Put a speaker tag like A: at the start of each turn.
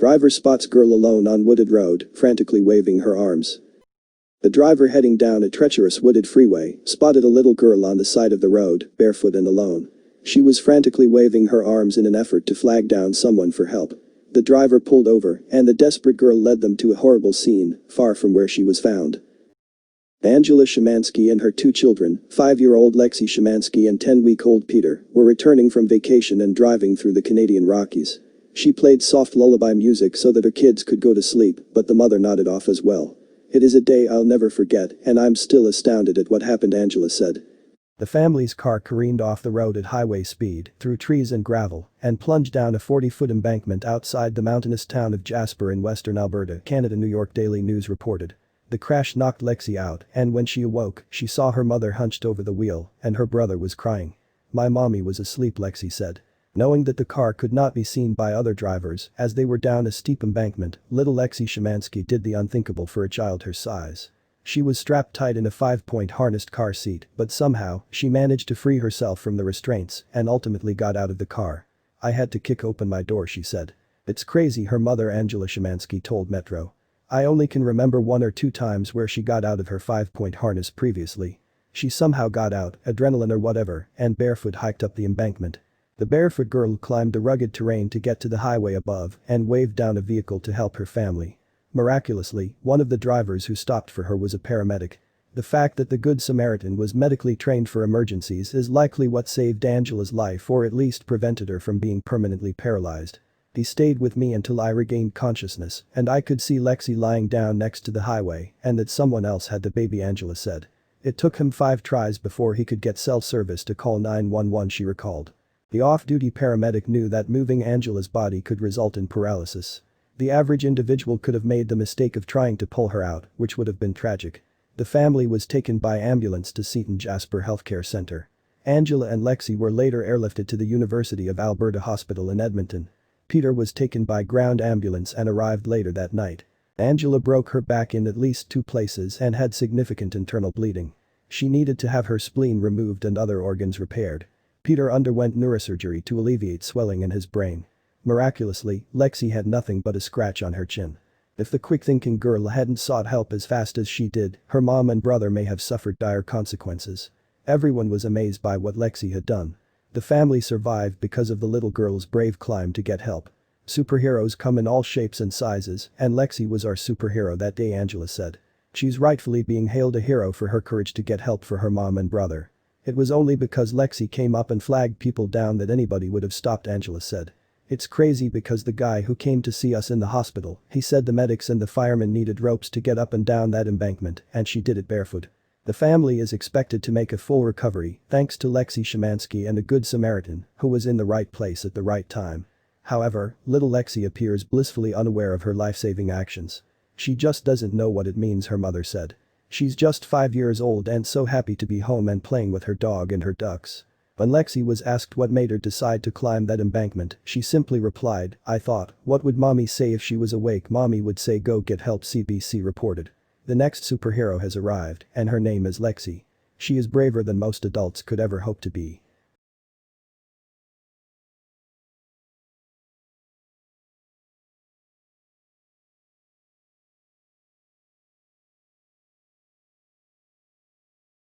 A: Driver spots girl alone on wooded road, frantically waving her arms. The driver heading down a treacherous wooded freeway spotted a little girl on the side of the road, barefoot and alone. She was frantically waving her arms in an effort to flag down someone for help. The driver pulled over, and the desperate girl led them to a horrible scene, far from where she was found. Angela Szymanski and her two children, 5-year-old Lexi Szymanski and 10-week-old Peter, were returning from vacation and driving through the Canadian Rockies. She played soft lullaby music so that her kids could go to sleep, but the mother nodded off as well. "It is a day I'll never forget, and I'm still astounded at what happened," Angela said. The family's car careened off the road at highway speed, through trees and gravel, and plunged down a 40-foot embankment outside the mountainous town of Jasper in western Alberta, Canada. New York Daily News reported. The crash knocked Lexi out, and when she awoke, she saw her mother hunched over the wheel, and her brother was crying. "My mommy was asleep," Lexi said. Knowing that the car could not be seen by other drivers as they were down a steep embankment, little Lexi Szymanski did the unthinkable for a child her size. She was strapped tight in a 5-point harnessed car seat, but somehow, she managed to free herself from the restraints and ultimately got out of the car. "I had to kick open my door," she said. "It's crazy," her mother Angela Szymanski told Metro. "I only can remember 1 or 2 times where she got out of her 5-point harness previously. She somehow got out, adrenaline or whatever, and barefoot hiked up the embankment." The barefoot girl climbed the rugged terrain to get to the highway above and waved down a vehicle to help her family. Miraculously, one of the drivers who stopped for her was a paramedic. The fact that the Good Samaritan was medically trained for emergencies is likely what saved Angela's life, or at least prevented her from being permanently paralyzed. "He stayed with me until I regained consciousness, and I could see Lexi lying down next to the highway and that someone else had the baby," Angela said. "It took him 5 tries before he could get cell service to call 911, she recalled. The off-duty paramedic knew that moving Angela's body could result in paralysis. The average individual could have made the mistake of trying to pull her out, which would have been tragic. The family was taken by ambulance to Seton Jasper Healthcare Center. Angela and Lexi were later airlifted to the University of Alberta Hospital in Edmonton. Peter was taken by ground ambulance and arrived later that night. Angela broke her back in at least 2 places and had significant internal bleeding. She needed to have her spleen removed and other organs repaired. Peter underwent neurosurgery to alleviate swelling in his brain. Miraculously, Lexi had nothing but a scratch on her chin. If the quick-thinking girl hadn't sought help as fast as she did, her mom and brother may have suffered dire consequences. Everyone was amazed by what Lexi had done. The family survived because of the little girl's brave climb to get help. "Superheroes come in all shapes and sizes, and Lexi was our superhero that day," Angela said. "She's rightfully being hailed a hero for her courage to get help for her mom and brother. It was only because Lexi came up and flagged people down that anybody would have stopped," Angela said. "It's crazy because the guy who came to see us in the hospital, he said the medics and the firemen needed ropes to get up and down that embankment, and she did it barefoot." The family is expected to make a full recovery thanks to Lexi Szymanski and a Good Samaritan who was in the right place at the right time. However, little Lexi appears blissfully unaware of her life-saving actions. "She just doesn't know what it means," her mother said. "She's just 5 years old and so happy to be home and playing with her dog and her ducks." When Lexi was asked what made her decide to climb that embankment, she simply replied, "I thought, what would mommy say if she was awake? Mommy would say go get help," CBC reported. The next superhero has arrived, and her name is Lexi. She is braver than most adults could ever hope to be.